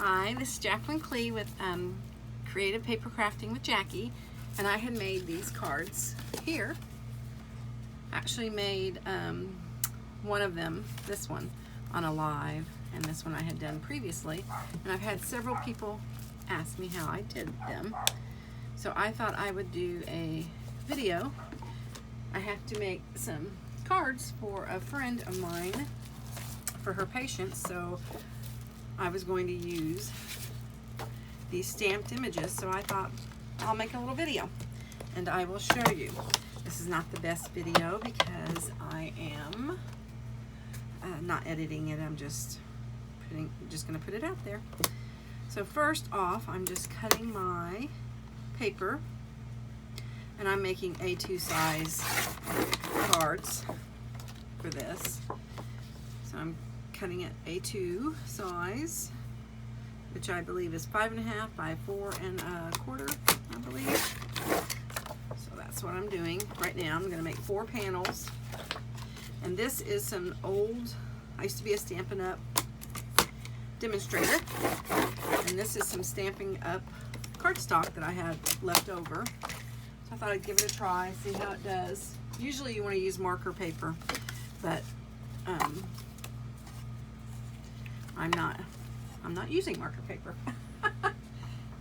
Hi, this is Jacqueline Klee with Creative Paper Crafting with Jackie, and I had made these cards here. Actually made one of them, this one, on a live, and this one I had done previously, and I've had several people ask me how I did them. So I thought I would do a video. I have to make some cards for a friend of mine for her patients, so I was going to use these stamped images, so I thought I'll make a little video and I will show you. This is not the best video because I am not editing it. I'm just going to put it out there. So first off, I'm just cutting my paper, and I'm making A2 size cards for this. So I'm cutting it A2 size, which I believe is 5.5 by 4.25, I believe. So that's what I'm doing right now. I'm going to make 4 panels, and this is some old, I used to be a Stampin' Up! Demonstrator, and this is some Stampin' Up! Cardstock that I had left over. So I thought I'd give it a try, see how it does. Usually you want to use marker paper, but I'm not using marker paper.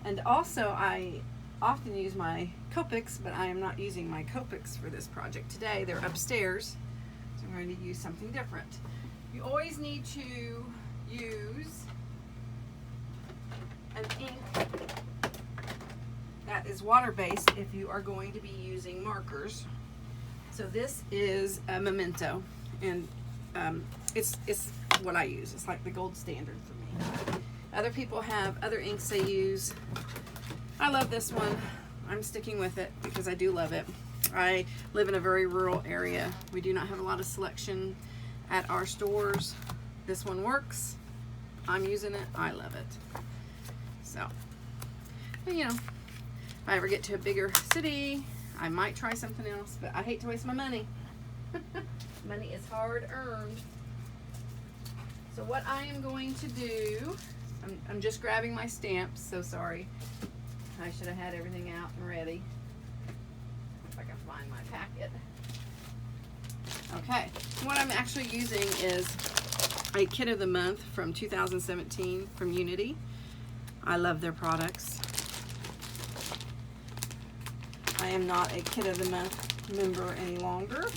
And also I often use my Copics, but I am not using my Copics for this project today. They're upstairs, so I'm going to use something different. You always need to use an ink that is water-based if you are going to be using markers. So this is a Memento, and it's what I use. It's like the gold standard for me. Other people have other inks they use. I love this one. I'm sticking with it because I do love it. I live in a very rural area. We do not have a lot of selection at our stores. This one works. I'm using it. I love it. So, but, you know, if I ever get to a bigger city, I might try something else, but I hate to waste my money. Money is hard earned. So what I am going to do, I'm just grabbing my stamps, so sorry. I should have had everything out and ready. If I can find my packet. Okay, what I'm actually using is a Kit of the Month from 2017 from Unity. I love their products. I am not a Kit of the Month member any longer.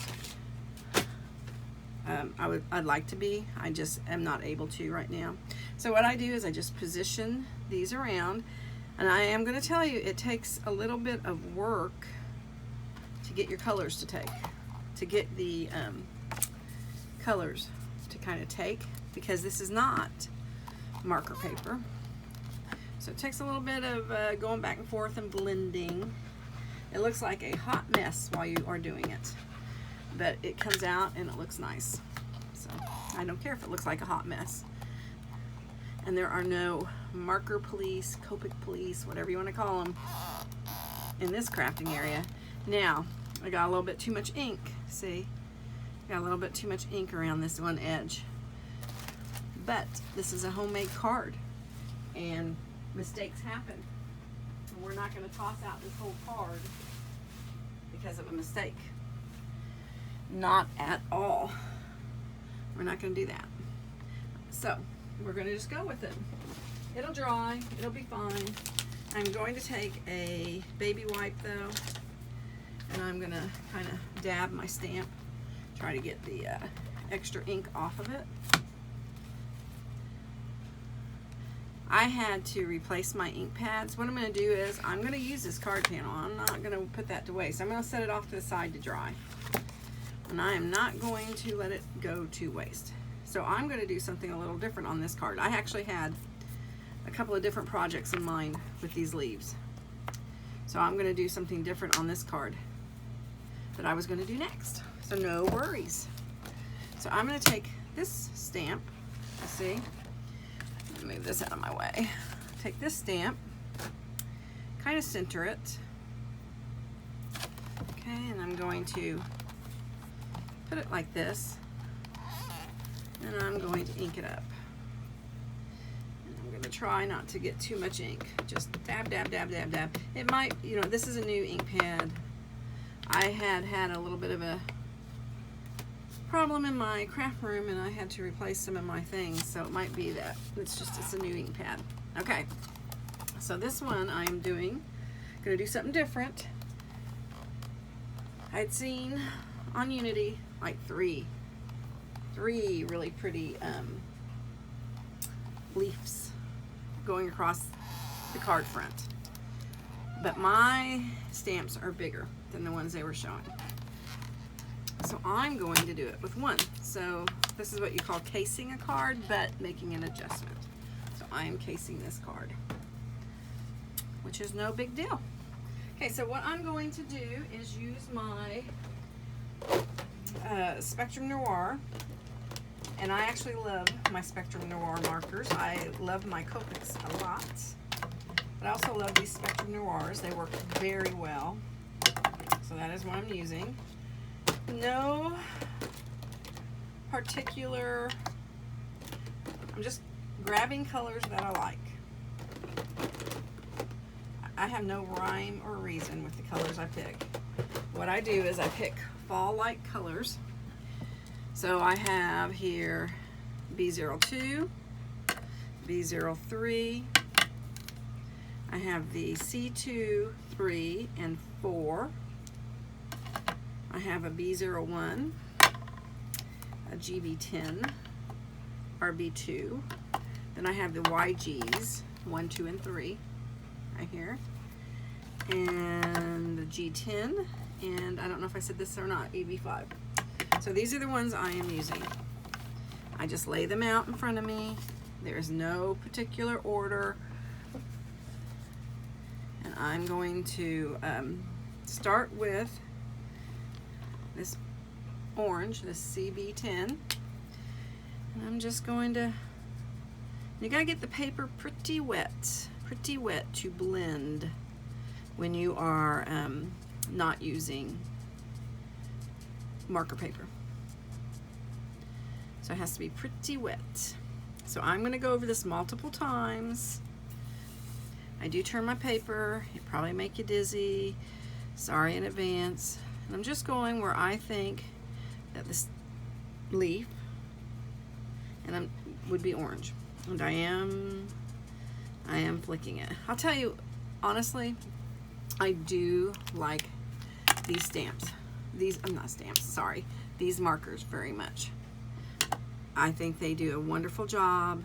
I'd like to be. I just am not able to right now. So what I do is I just position these around, and I am going to tell you it takes a little bit of work to get your colors to get the colors to kind of take, because this is not marker paper. So it takes a little bit of going back and forth and blending. It looks like a hot mess while you are doing it, but it comes out and it looks nice. So I don't care if it looks like a hot mess. And there are no marker police, Copic police, whatever you want to call them, in this crafting area. Now, I got a little bit too much ink. See? Got a little bit too much ink around this one edge. But this is a homemade card, and mistakes happen. We're not going to toss out this whole card because of a mistake. Not at all. We're not going to do that. So we're going to just go with it. It'll dry. It'll be fine. I'm going to take a baby wipe though, and I'm going to kind of dab my stamp, try to get the extra ink off of it. I had to replace my ink pads. What I'm going to do is I'm going to use this card panel. I'm not going to put that to waste. I'm going to set it off to the side to dry. And I am not going to let it go to waste. So I'm going to do something a little different on this card. I actually had a couple of different projects in mind with these leaves. So I'm going to do something different on this card that I was going to do next. So no worries. So I'm going to take this stamp, you see, move this out of my way. Take this stamp, kind of center it. Okay, and I'm going to put it like this, and I'm going to ink it up. And I'm going but try not to get too much ink. Just dab, dab, dab, dab, dab. It might, you know, this is a new ink pad. I had a little bit of a problem in my craft room and I had to replace some of my things, so it might be that. It's a new ink pad. Okay, so this one I am gonna do something different. I'd seen on Unity like three really pretty leaves going across the card front, but my stamps are bigger than the ones they were showing, so I'm going to do it with one. So this is what you call casing a card, but making an adjustment. So I am casing this card, which is no big deal. Okay, so what I'm going to do is use my Spectrum Noir, and I actually love my Spectrum Noir markers. I love my Copics a lot, but I also love these Spectrum Noirs. They work very well, so that is what I'm using. No particular, I'm just grabbing colors that I like. I have no rhyme or reason with the colors I pick. What I do is I pick fall-like colors. So I have here B02, B03, I have the C2, 3, and 4. I have a B01, a GB10, RB2. Then I have the YGs, 1, 2, and 3, right here. And the G10, and I don't know if I said this or not, AB5. So these are the ones I am using. I just lay them out in front of me. There is no particular order. And I'm going to start with this orange, this CB10. And I'm just going to, you gotta get the paper pretty wet to blend when you are not using marker paper. So it has to be pretty wet. So I'm going to go over this multiple times. I do turn my paper. It probably make you dizzy. Sorry in advance. And I'm just going where I think that this leaf and would be orange. And I am flicking it. I'll tell you honestly, I do like these stamps. I'm not stamps, sorry. These markers very much. I think they do a wonderful job.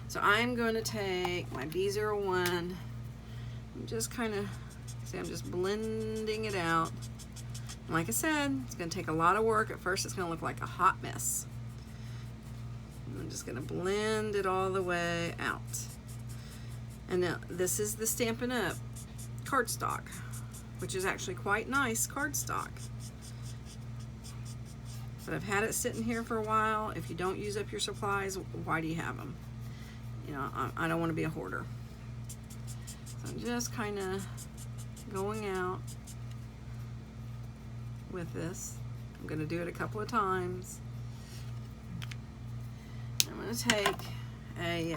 So I'm going to take my B01 and just kind of, see, I'm just blending it out. And like I said, it's going to take a lot of work. At first it's going to look like a hot mess. I'm just going to blend it all the way out. And now this is the Stampin' Up! Cardstock, which is actually quite nice cardstock. But I've had it sitting here for a while. If you don't use up your supplies, why do you have them? You know, I don't want to be a hoarder. So I'm just kind of going out with this. I'm going to do it a couple of times. I'm going to take a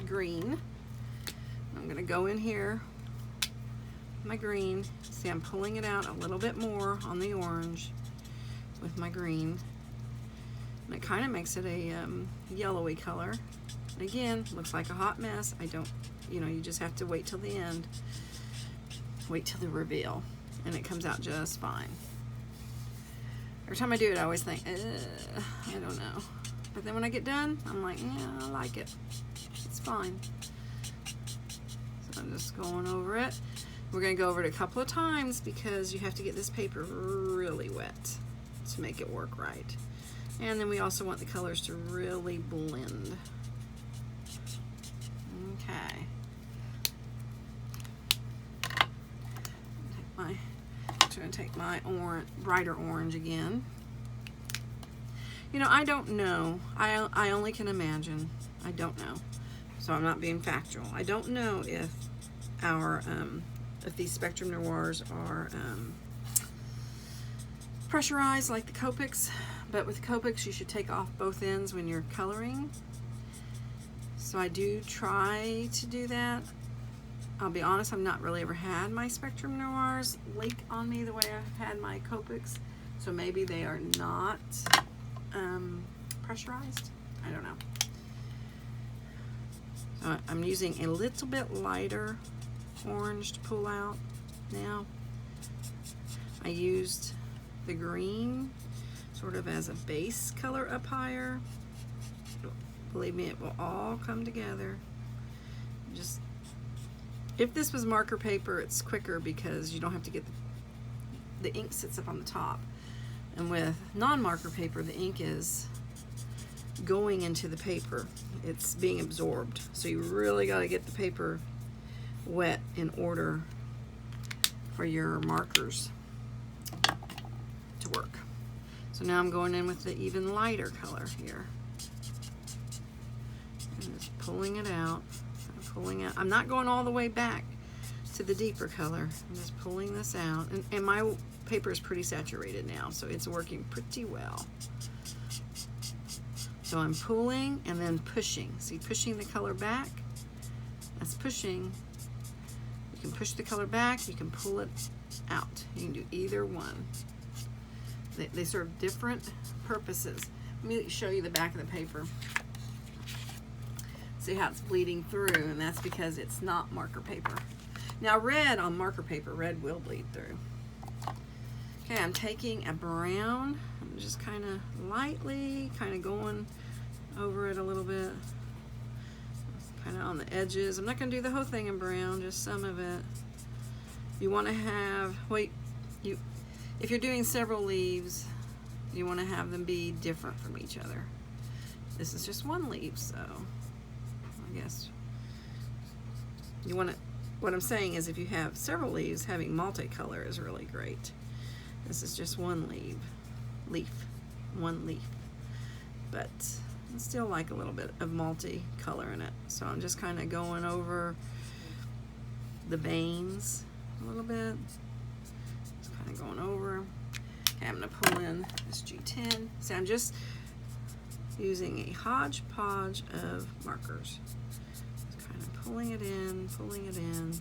green. I'm going to go in here, my green. See, I'm pulling it out a little bit more on the orange with my green. And it kind of makes it a yellowy color. And again, looks like a hot mess. I don't, you know, you just have to wait till the end. Wait till the reveal. And it comes out just fine. Every time I do it, I always think, I don't know. But then when I get done, I'm like, yeah, I like it. It's fine. So I'm just going over it. We're going to go over it a couple of times because you have to get this paper really wet to make it work right. And then we also want the colors to really blend. Okay. I'm going to take my brighter orange again. You know, I don't know. I only can imagine. I don't know. So I'm not being factual. I don't know if our if these Spectrum Noirs are pressurized like the Copics, but with Copics you should take off both ends when you're coloring. So So I do try to do that. I'll be honest, I've not really ever had my Spectrum Noirs leak on me the way I had my Copics. So maybe they are not pressurized. I don't know. So I'm using a little bit lighter orange to pull out now. I used the green sort of as a base color up higher. Believe me, it will all come together. Just, if this was marker paper, it's quicker because you don't have to get the ink sits up on the top. And with non-marker paper, the ink is going into the paper. It's being absorbed. So you really got to get the paper wet in order for your markers to work. So now I'm going in with the even lighter color here. And just pulling it out. I'm pulling out. I'm not going all the way back to the deeper color. I'm just pulling this out. And my paper is pretty saturated now, so it's working pretty well. So I'm pulling and then pushing. See, pushing the color back. That's pushing. You can push the color back. You can pull it out. You can do either one. They serve different purposes. Let me show you the back of the paper. See how it's bleeding through, and that's because it's not marker paper. Now red on marker paper, red will bleed through. Okay, I'm taking a brown. I'm just kind of lightly going over it a little bit. Kind of on the edges. I'm not going to do the whole thing in brown, just some of it. You want to have, if you're doing several leaves, you want to have them be different from each other. This is just one leaf, so I guess you want to, what I'm saying is if you have several leaves, having multicolor is really great. This is just one one leaf. But I still like a little bit of multicolor in it. So I'm just kind of going over the veins a little bit. Just kind of going over. Okay, I'm going to pull in this G10. So I'm just using a hodgepodge of markers. Just kind of pulling it in, pulling it in,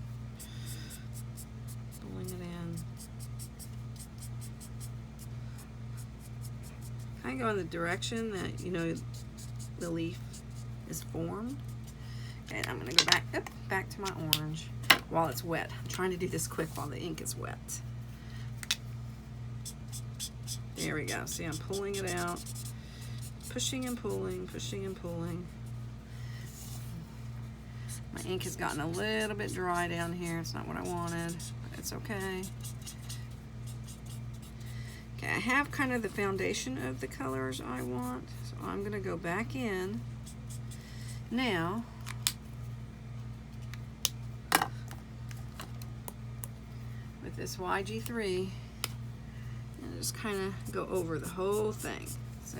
pulling it in. Kind of go in the direction that, you know, the leaf is formed. Okay, and I'm going to go back to my orange while it's wet. I'm trying to do this quick while the ink is wet. There we go. See, I'm pulling it out, pushing and pulling, pushing and pulling. My ink has gotten a little bit dry down here. It's not what I wanted, but it's okay. Okay, I have kind of the foundation of the colors I want, so I'm going to go back in now. With this YG3, and just kind of go over the whole thing. See,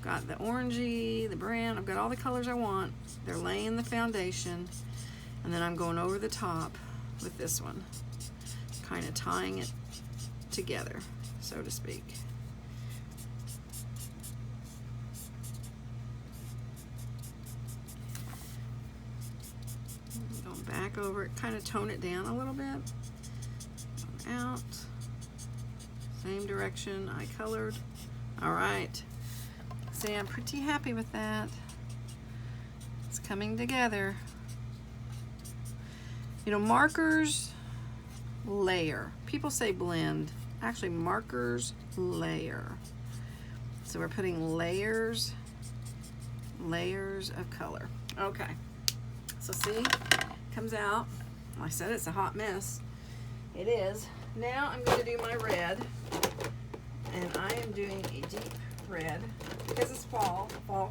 got the orangey, the brown, I've got all the colors I want. They're laying the foundation, and then I'm going over the top with this one, kind of tying it together, so to speak. Going back over it, kind of tone it down a little bit. Out, same direction I colored. All right, see, I'm pretty happy with that. It's coming together. You know, markers layer. People say blend. Actually, markers layer. So we're putting layers of color. Okay, so see, comes out. I said it's a hot mess. It is. Now I'm going to do my red, and I am doing a deep red because it's fall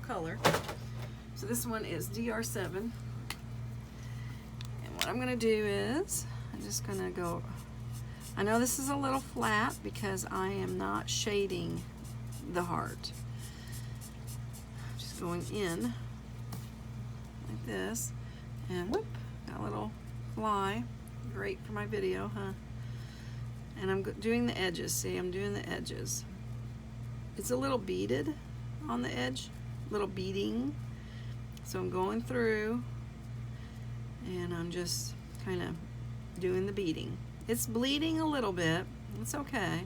color. So this one is DR7, and what I'm going to do is I'm just going to go, I know this is a little flat because I am not shading the heart. I'm just going in like this, and whoop, got a little fly. Great for my video, huh? And I'm doing the edges. See, I'm doing the edges. It's a little beaded on the edge, little beading. So I'm going through and I'm just kind of doing the beading. It's bleeding a little bit. It's okay,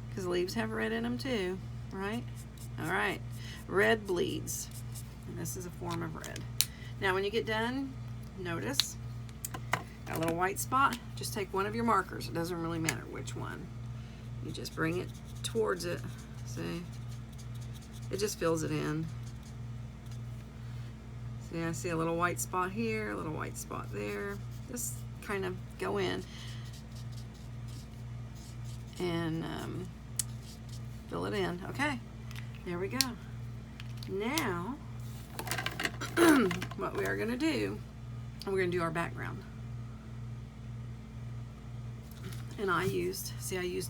because leaves have red in them too, right? All right, red bleeds, and this is a form of red. Now when you get done, notice got a little white spot. Just take one of your markers. It doesn't really matter which one. You just bring it towards it. See? It just fills it in. See, I see a little white spot here, a little white spot there. Just kind of go in and fill it in. Okay, there we go. Now, what we are going to do, we're going to do our background. And I used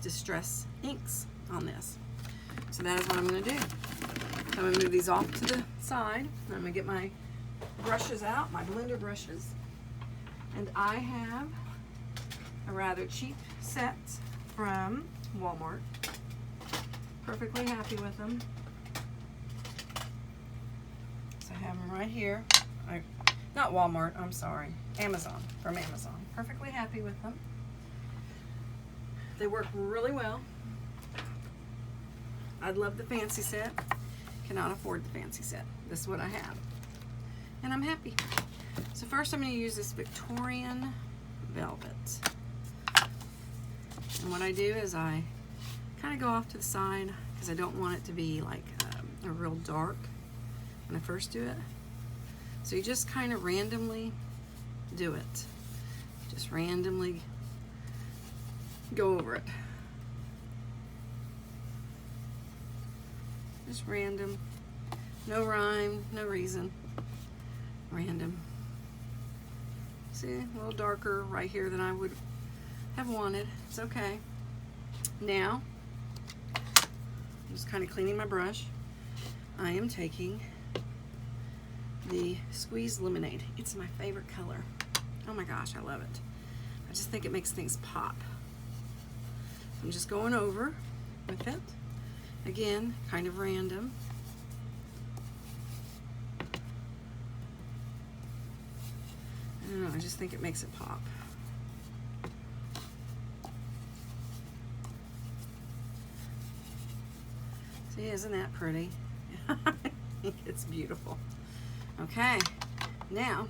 Distress inks on this. So that is what I'm going to do. I'm going to move these off to the side. I'm going to get my brushes out, my blender brushes. And I have a rather cheap set from Walmart. Perfectly happy with them. So I have them right here. Not Walmart, I'm sorry. Amazon, from Amazon. Perfectly happy with them. They work really well. I'd love the fancy set. Cannot afford the fancy set. This is what I have. And I'm happy. So first I'm going to use this Victorian velvet. And what I do is I kind of go off to the side because I don't want it to be like a real dark when I first do it. So you just kind of randomly do it. Just randomly go over it. Just random. No rhyme, no reason. Random. See, a little darker right here than I would have wanted. It's okay. Now, I'm just kind of cleaning my brush. I am taking the Squeeze Lemonade. It's my favorite color. Oh my gosh, I love it. I just think it makes things pop. I'm just going over with it. Again, kind of random. I don't know, I just think it makes it pop. See, isn't that pretty? I think it's beautiful. Okay, now,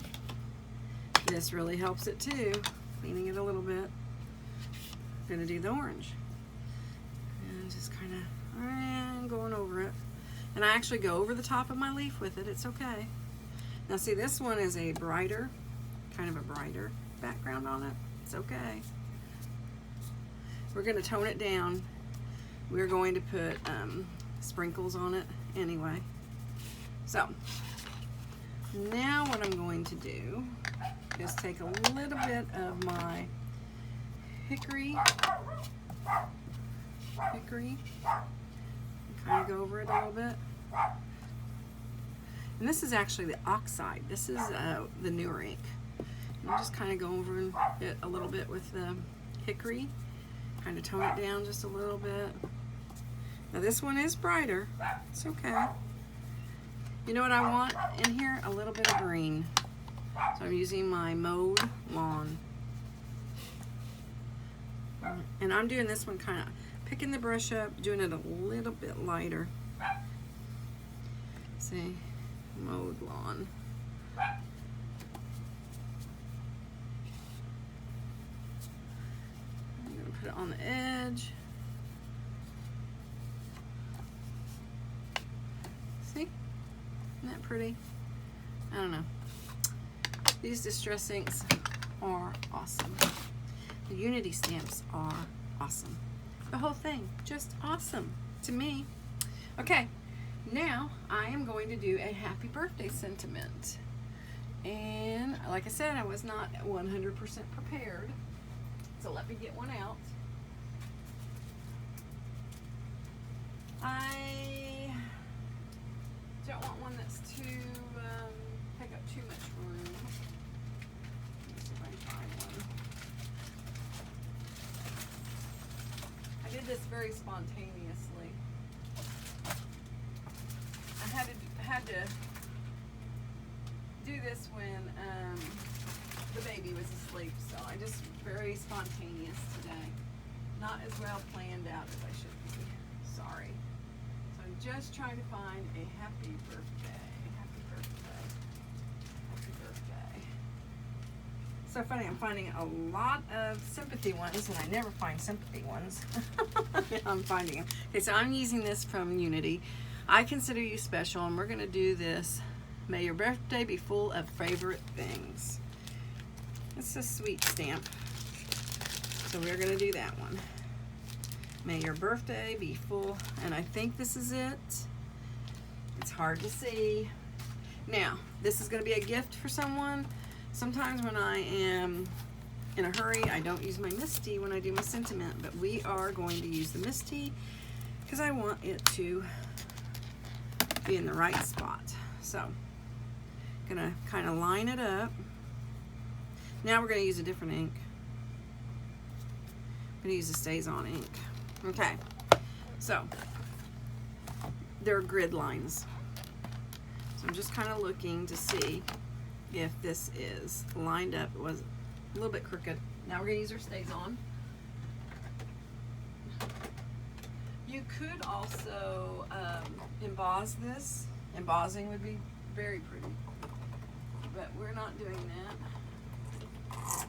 this really helps it too. Cleaning it a little bit. I'm gonna do the orange. And just kind of going over it. And I actually go over the top of my leaf with it. It's okay. Now see, this one is a brighter, kind of a brighter background on it. It's okay. We're going to tone it down. We're going to put sprinkles on it anyway. So now what I'm going to do is take a little bit of my hickory, kind of go over it a little bit. And this is actually the oxide. This is the Noir ink. And I'll just kind of go over it a little bit with the hickory. Kind of tone it down just a little bit. Now this one is brighter. It's okay. You know what I want in here? A little bit of green. So I'm using my mowed lawn. And I'm doing this one kind of picking the brush up, doing it a little bit lighter. See, mowed lawn. I'm going to put it on the edge. See? Isn't that pretty? I don't know. These distress inks are awesome. The Unity stamps are awesome. The whole thing, just awesome to me. Okay, now I am going to do a happy birthday sentiment. And like I said, I was not 100% prepared. So let me get one out. I don't want one that's too, take up too much room. Let me see if I can find one. I did this very spontaneously. I had to do this when the baby was asleep, so I just very spontaneous today. Not as well planned out as I should be. Sorry. So I'm just trying to find a happy birthday. Happy birthday. Happy birthday. So funny, I'm finding a lot of sympathy ones, and I never find sympathy ones. I'm finding them. Okay, so I'm using this from Unity. I consider you special, and we're going to do this. May your birthday be full of favorite things. It's a sweet stamp. So we're going to do that one. May your birthday be full, and I think this is it. It's hard to see. Now, this is going to be a gift for someone. Sometimes when I am in a hurry, I don't use my Misty when I do my sentiment, but we are going to use the Misty because I want it to be in the right spot. So, gonna kind of line it up. Now we're gonna use a different ink. I'm gonna use the Stays On ink. Okay, so there are grid lines. So I'm just kind of looking to see if this is lined up. It was a little bit crooked. Now we're gonna use our Stays On. You could also emboss this. Embossing would be very pretty, but we're not doing that.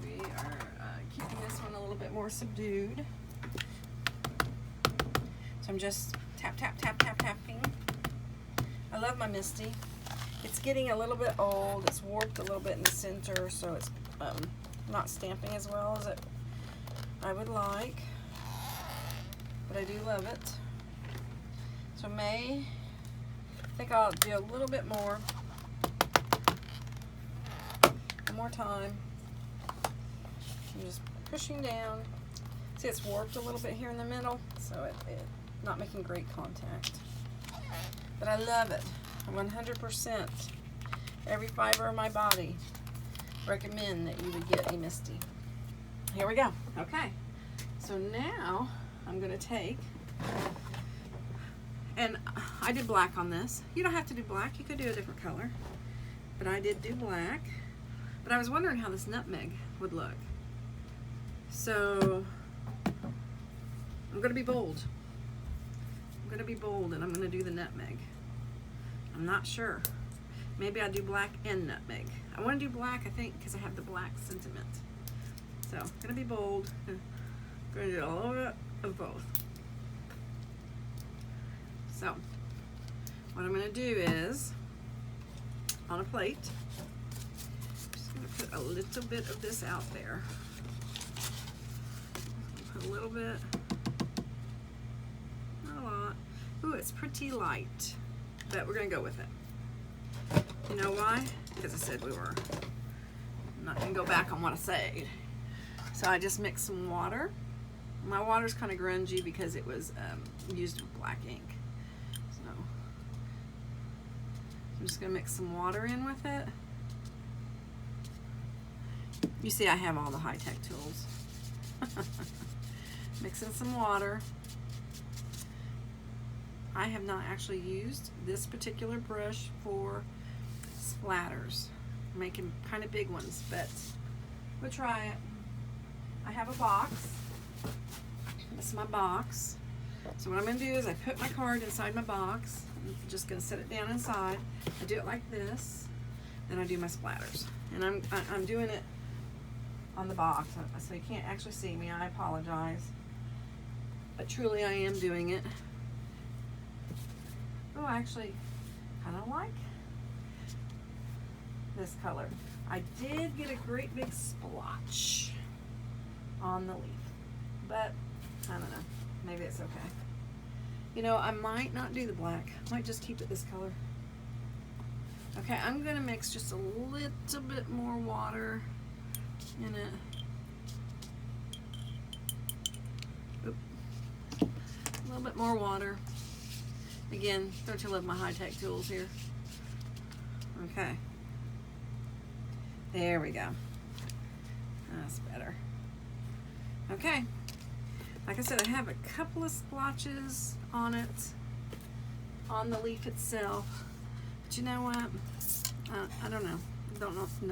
We are keeping this one a little bit more subdued. So I'm just tapping. I love my Misty. It's getting a little bit old. It's warped a little bit in the center, so it's not stamping as well as I would like. But I do love it. So I think I'll do a little bit more. One more time. I'm just pushing down. See, it's warped a little bit here in the middle, so it's not making great contact. But I love it. 100%. Every fiber of my body recommend that you would get a Misty. Here we go. Okay. So now I'm going to take, and I did black on this. You don't have to do black. You could do a different color. But I did do black. But I was wondering how this nutmeg would look. So I'm going to be bold. I'm going to be bold, and I'm going to do the nutmeg. I'm not sure. Maybe I'll do black and nutmeg. I want to do black, I think, because I have the black sentiment. So I'm going to be bold. I'm going to do a little bit of both. So what I'm going to do is, on a plate, I'm just going to put a little bit of this out there. Put a little bit, not a lot. Ooh, it's pretty light, but we're going to go with it. You know why? Because I said we were. I'm not going to go back on what I said. So I just mixed some water. My water's kind of grungy because it was used with black ink. So I'm just going to mix some water in with it. You see I have all the high-tech tools. Mixing some water. I have not actually used this particular brush for splatters. I'm making kind of big ones, but we'll try it. I have a box. This is my box. So what I'm going to do is I put my card inside my box. I'm just going to set it down inside. I do it like this. Then I do my splatters. And I'm doing it on the box, so you can't actually see me. I apologize. But truly I am doing it. Oh, I actually kind of like this color. I did get a great big splotch on the leaf, but I don't know, maybe it's okay. You know, I might not do the black. I might just keep it this color. Okay, I'm gonna mix just a little bit more water in it. Oop. A little bit more water. Again, don't you love my high-tech tools here? Okay. There we go. That's better. Okay. Like I said, I have a couple of splotches on it, on the leaf itself. But you know what? I don't know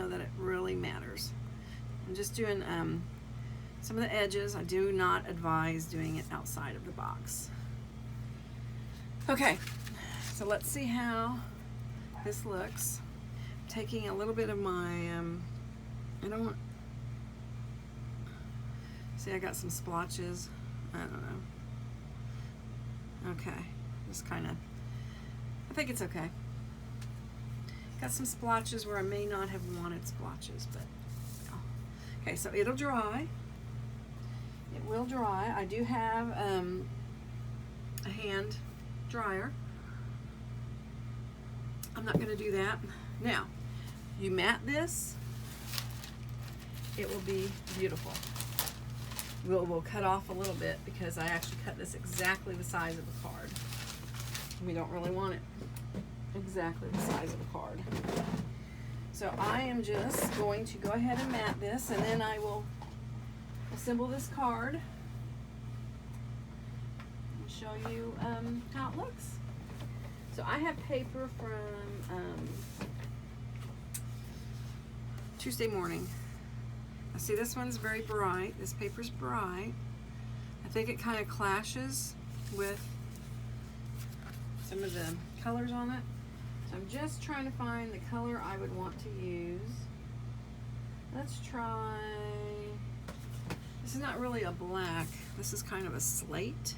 that it really matters. I'm just doing some of the edges. I do not advise doing it outside of the box. Okay, so let's see how this looks. I'm taking a little bit of my, I don't want, see I got some splotches. I don't know. Okay, just kind of, I think it's okay. Got some splotches where I may not have wanted splotches, but oh. Okay, so it'll dry. It will dry. I do have a hand dryer. I'm not going to do that. Now, you mat this, it will be beautiful. We'll cut off a little bit because I actually cut this exactly the size of the card. We don't really want it exactly the size of the card. So I am just going to go ahead and mat this, and then I will assemble this card and show you how it looks. So I have paper from Tuesday morning. I see this one's very bright. This paper's bright. I think it kind of clashes with some of the colors on it. So I'm just trying to find the color I would want to use. Let's try, this is not really a black, this is kind of a slate.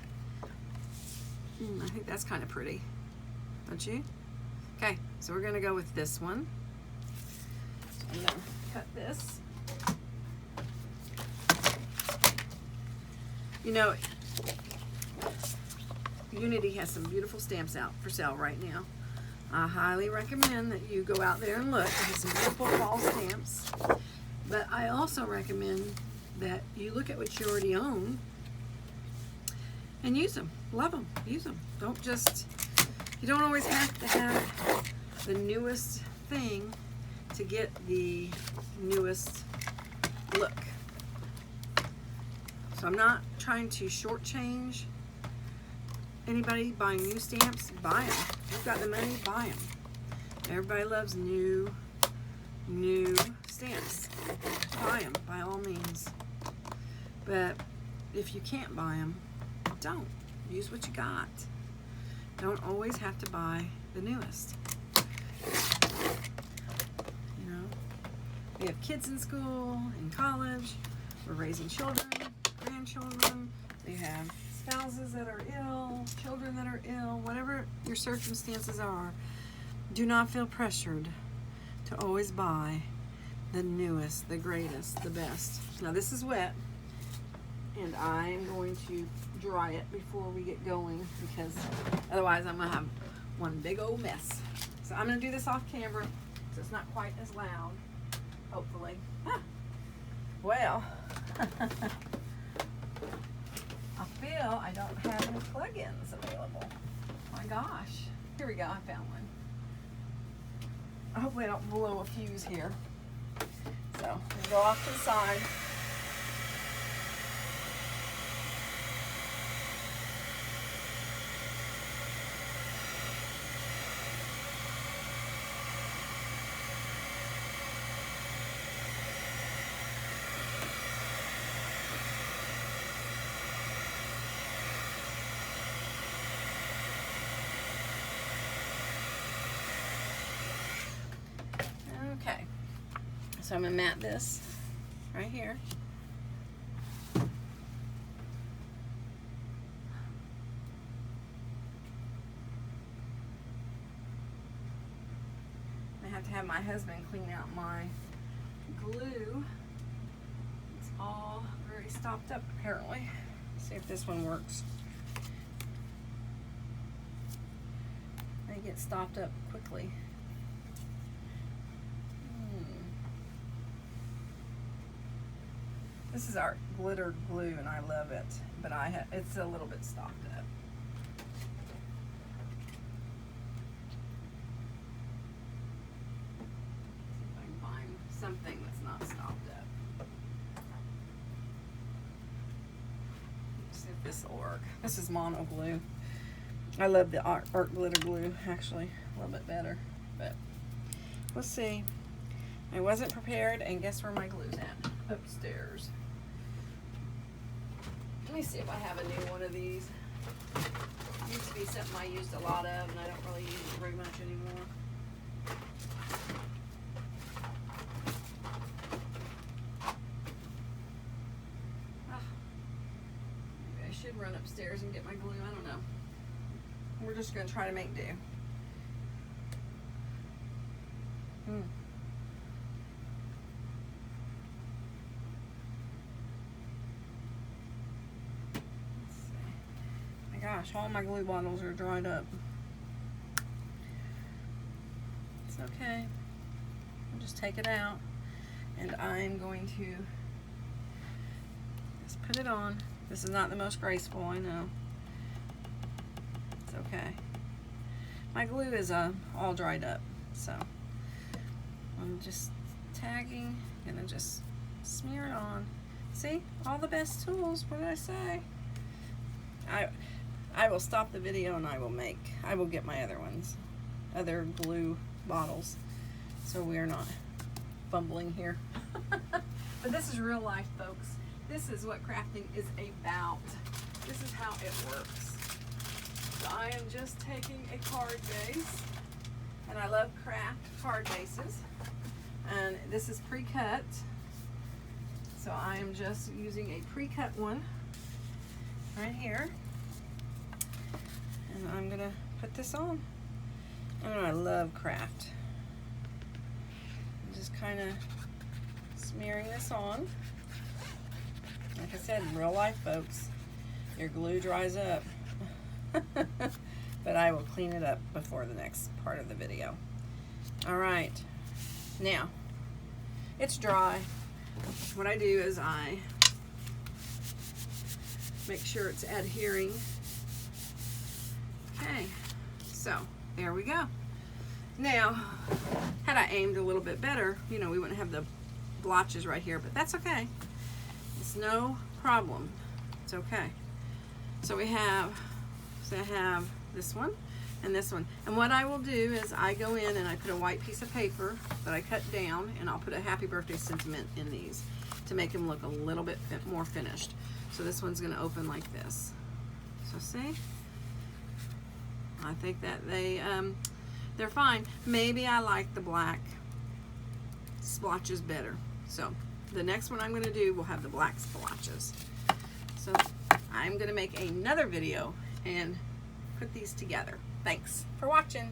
I think that's kind of pretty, don't you? Okay, so we're gonna go with this one. So I'm gonna cut this. You know, Unity has some beautiful stamps out for sale right now. I highly recommend that you go out there and look. There's some beautiful fall stamps. But I also recommend that you look at what you already own and use them. Love them. Use them. Don't just, you don't always have to have the newest thing to get the newest look. So I'm not trying to shortchange anybody buying new stamps. Buy them. If you've got the money, buy them. Everybody loves new stamps. Buy them by all means. But if you can't buy them, don't. Use what you got. Don't always have to buy the newest. You know, we have kids in school, in college. We're raising children, grandchildren. We have spouses that are ill, children that are ill, whatever your circumstances are. Do not feel pressured to always buy the newest, the greatest, the best. Now this is wet, and I am going to dry it before we get going because otherwise I'm going to have one big old mess. So I'm going to do this off camera so it's not quite as loud, hopefully. Ah, well, I feel I don't have any plugins available. My gosh. Here we go, I found one. Hopefully I don't blow a fuse here. So, we'll go off to the side. Okay, so I'm going to mat this right here. I have to have my husband clean out my glue. It's all very stopped up apparently. Let's see if this one works. They get stopped up quickly. This is our glitter glue and I love it, but it's a little bit stopped up. See if I can find something that's not stopped up. Let's see if this will work. This is mono glue. I love the art glitter glue, actually, a little bit better, but let's see. I wasn't prepared, and guess where my glue's at? Upstairs. Let me see if I have a new one of these. It used to be something I used a lot of, and I don't really use it very much anymore. Maybe I should run upstairs and get my glue. I don't know. We're just going to try to make do. Gosh, all my glue bottles are dried up. It's okay. I'll just take it out, and I'm going to just put it on. This is not the most graceful, I know. It's okay. My glue is all dried up, so I'm just tagging, gonna just smear it on. See, all the best tools. What did I say? I will stop the video and I will get my other glue bottles, so we are not fumbling here. But this is real life, folks. This is what crafting is about. This is how it works. So I am just taking a card base, and I love craft card bases, and this is pre-cut. So I am just using a pre-cut one right here. And I'm gonna put this on. I know I love craft. I'm just kind of smearing this on. Like I said, in real life, folks, your glue dries up. But I will clean it up before the next part of the video. All right, now it's dry. What I do is I make sure it's adhering. Okay, so there we go. Now, had I aimed a little bit better, you know, we wouldn't have the blotches right here, but that's okay. It's no problem. It's okay. So I have this one and this one. And what I will do is I go in and I put a white piece of paper that I cut down, and I'll put a happy birthday sentiment in these to make them look a little bit more finished. So this one's going to open like this. So see? I think that they're fine. Maybe I like the black splotches better. So the next one I'm going to do will have the black splotches. So I'm going to make another video and put these together. Thanks for watching.